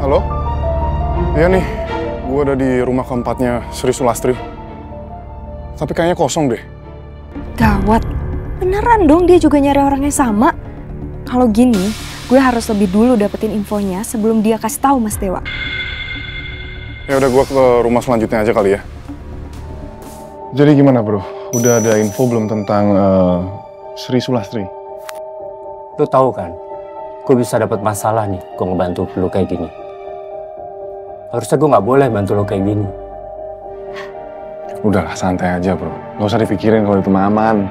Halo? Iya nih, gue ada di rumah keempatnya Sri Sulastri. Tapi kayaknya kosong deh. Gawat, beneran dong dia juga nyari orang yang sama. Kalau gini, gue harus lebih dulu dapetin infonya sebelum dia kasih tahu Mas Dewa. Ya udah, gue ke rumah selanjutnya aja kali ya. Jadi gimana bro? Udah ada info belum tentang Sri Sulastri? Lu tahu kan, gue bisa dapat masalah nih, gue ngebantu lu kayak gini. Harusnya gue nggak boleh bantu lu kayak gini. Udahlah, santai aja bro. Gak usah dipikirin kalau itu mah aman.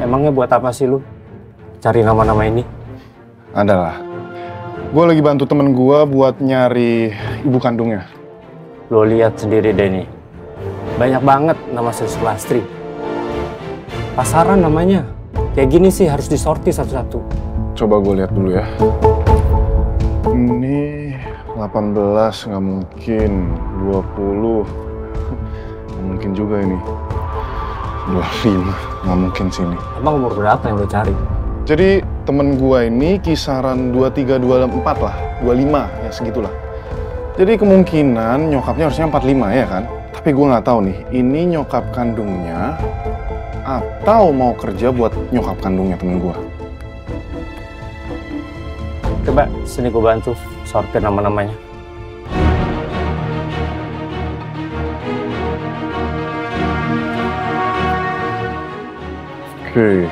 Emangnya buat apa sih lu cari nama-nama ini? Adalah. Gue lagi bantu temen gue buat nyari ibu kandungnya. Lo lihat sendiri deh nih, banyak banget nama Sri Sulastri. Pasaran namanya. Kayak gini sih harus disortir satu-satu. Coba gue lihat dulu ya. Ini 18, nggak mungkin. 20. Nggak mungkin juga ini. 25, nggak mungkin sini. Emang umur berapa yang lo cari? Jadi temen gua ini kisaran 23, 24 lah, 25 ya segitulah. Jadi kemungkinan nyokapnya harusnya 45 ya kan? Tapi gua nggak tahu nih, ini nyokap kandungnya atau mau kerja buat nyokap kandungnya temen gua. Coba sini gue bantu sortir nama-namanya. Oke.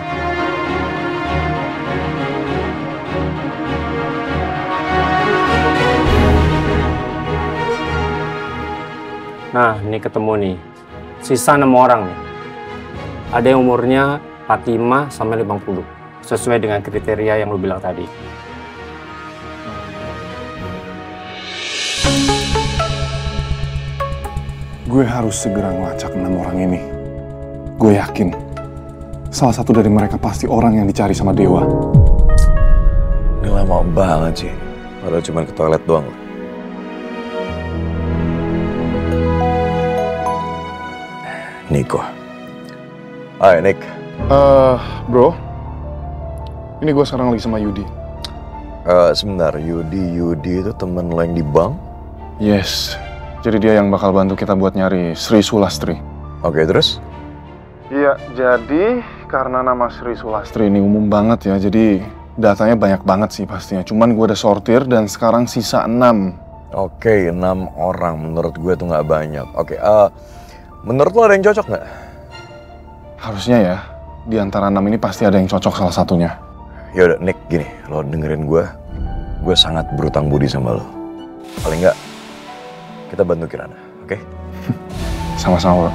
Nah, ini ketemu nih. Sisa 6 orang nih. Ada yang umurnya 45 sampai 50. Sesuai dengan kriteria yang lu bilang tadi. Gue harus segera ngelacak 6 orang ini. Gue yakin salah satu dari mereka pasti orang yang dicari sama Dewa. Ini lama banget sih. Padahal cuma ke toilet doang loh. Niko. Hai, Nick. Bro. Ini gue sekarang lagi sama Yudi. Sebentar, Yudi itu temen lo yang di bank? Yes. Jadi dia yang bakal bantu kita buat nyari Sri Sulastri. Oke, terus? Iya, jadi karena nama Sri Sulastri ini umum banget ya, jadi datanya banyak banget sih pastinya. Cuman gue udah sortir dan sekarang sisa 6. Oke, 6 orang. Menurut gue tuh nggak banyak. Oke, menurut lo ada yang cocok nggak? Harusnya ya, di antara 6 ini pasti ada yang cocok salah satunya. Yaudah, Nick, gini. Lo dengerin gue sangat berutang budi sama lo. Paling nggak, kita bantu Kirana, oke? Sama-sama, bro.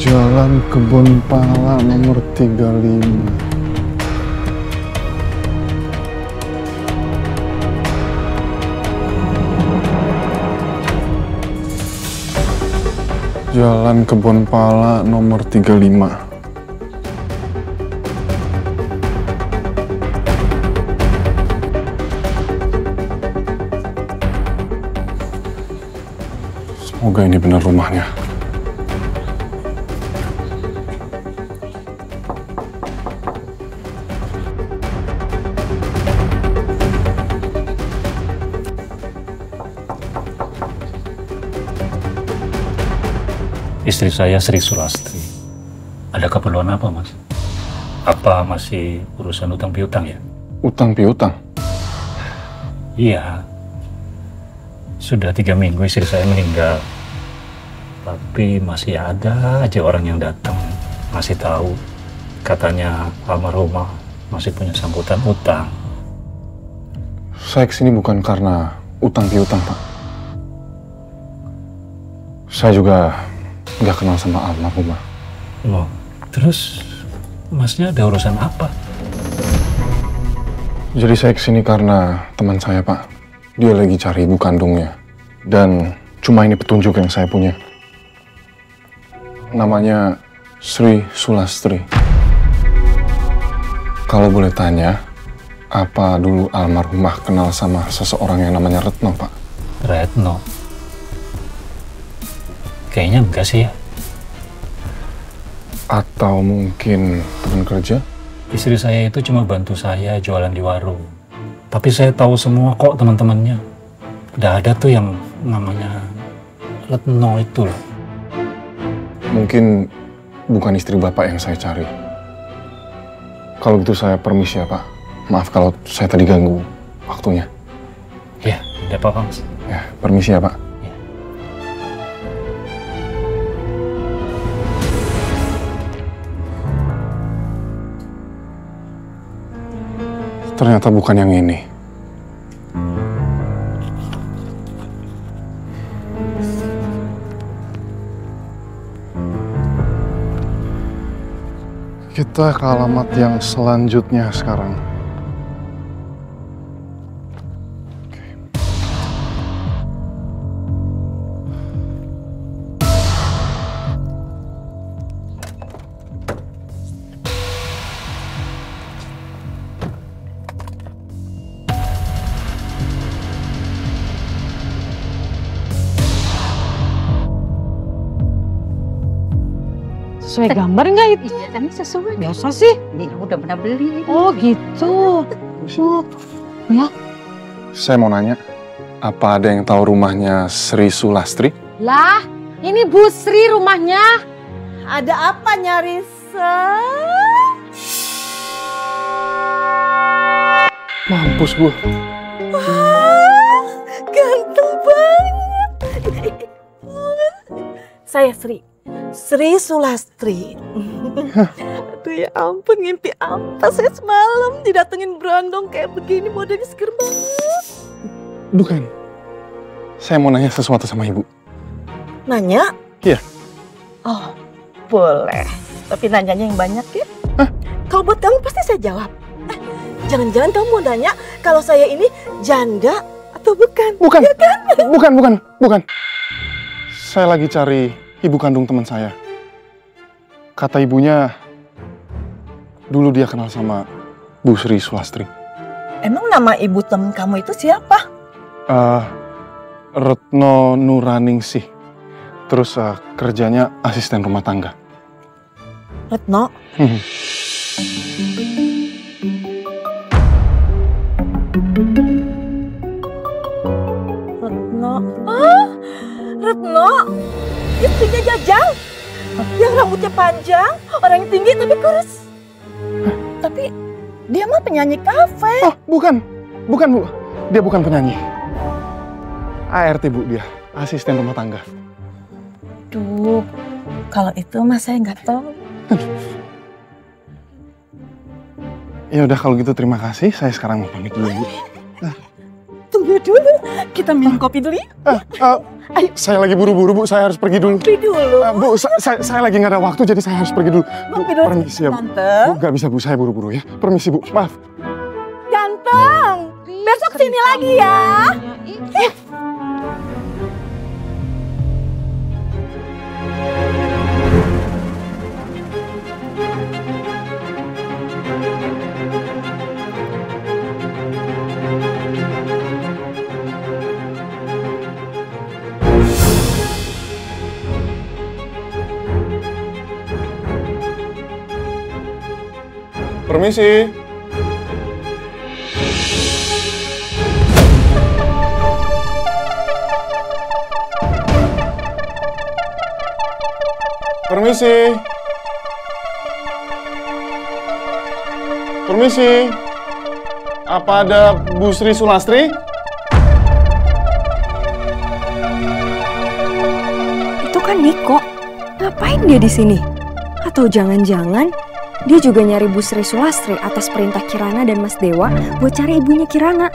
Jalan Kebun Pala nomor 35. Jalan Kebun Pala nomor 35. Semoga ini benar rumahnya. Istri saya Sri Sulastri. Ada keperluan apa, Mas? Apa masih urusan utang piutang ya? Utang piutang? Iya. Sudah 3 minggu istri saya meninggal. Tapi masih ada aja orang yang datang. Masih tahu. Katanya almarhumah masih punya sangkutan utang. Saya kesini bukan karena utang piutang, Pak. Saya juga nggak kenal sama almarhumah. Loh, terus Masnya ada urusan apa? Jadi saya kesini karena teman saya, Pak. Dia lagi cari ibu kandungnya. Dan cuma ini petunjuk yang saya punya. Namanya Sri Sulastri. Kalau boleh tanya, apa dulu almarhumah kenal sama seseorang yang namanya Retno, Pak? Retno? Kayaknya enggak sih ya. Atau mungkin teman kerja? Istri saya itu cuma bantu saya jualan di warung. Tapi saya tahu semua kok teman-temannya. Udah ada tuh yang namanya Retno itu loh. Mungkin bukan istri Bapak yang saya cari. Kalau gitu saya permisi ya Pak. Maaf kalau saya tadi ganggu waktunya. Ya, tidak apa-apa Mas. Ya, permisi ya Pak. Ya. Ternyata bukan yang ini. Kita ke alamat yang selanjutnya sekarang. Sesuai gambar nggak itu? Iya, kan sesuai. Biasa sih. Ini udah pernah beli. Oh gitu. Oh, ya. Saya mau nanya, apa ada yang tahu rumahnya Sri Sulastri? Lah, ini Bu Sri rumahnya. Ada apa nyari Mampus gua. Ganteng banget. Saya Sri Sulastri. Aduh ya ampun, ngimpi apa saya semalam didatengin berondong kayak begini, modelnya seger banget. Bukan. Saya mau nanya sesuatu sama Ibu. Nanya? Iya. Oh, boleh. Tapi nanyanya yang banyak ya. Hah? Kalau buat kamu pasti saya jawab. Jangan-jangan kamu mau nanya kalau saya ini janda atau bukan? Bukan. Ya kan? Bukan. Saya lagi cari ibu kandung teman saya. Kata ibunya, dulu dia kenal sama Bu Sri Sulastri. Emang nama ibu temen kamu itu siapa? Retno Nuraningsih. Terus kerjanya asisten rumah tangga. Retno? Retno? Ah, Retno? Istrinya Jajang? Yang rambutnya panjang, orang yang tinggi tapi kurus. Tapi dia mah penyanyi kafe. Oh, bukan Bu. Dia bukan penyanyi. ART Bu dia, asisten rumah tangga. Duh, kalau itu mah saya nggak tahu. Ya udah kalau gitu terima kasih. Saya sekarang mau pamit dulu Bu. Tunggu dulu, kita minum kopi dulu ya. Ayo. Saya lagi buru-buru Bu, saya harus pergi dulu. Kopi dulu. Bu, saya lagi nggak ada waktu jadi saya harus pergi dulu. Bu, Kopi dulu. permisi ya Bu. Ganteng. Bu, nggak bisa Bu, saya buru-buru ya. Permisi Bu, maaf. Ganteng. Besok sini lagi ya. Permisi. Permisi. Permisi. Apa ada Bu Sri Sulastri? Itu kan Niko. Ngapain dia di sini? Atau jangan-jangan dia juga nyari Bu Sri Sulastri atas perintah Kirana dan Mas Dewa buat cari ibunya Kirana.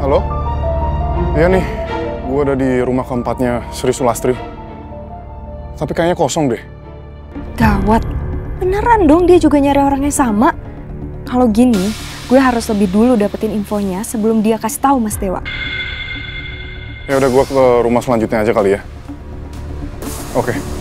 Halo? Iya nih, gue ada di rumah keempatnya Sri Sulastri. Tapi kayaknya kosong deh. Gawat. Beneran dong dia juga nyari orang yang sama. Kalau gini, gue harus lebih dulu dapetin infonya sebelum dia kasih tahu Mas Dewa. Ya udah, gue ke rumah selanjutnya aja kali ya. Oke.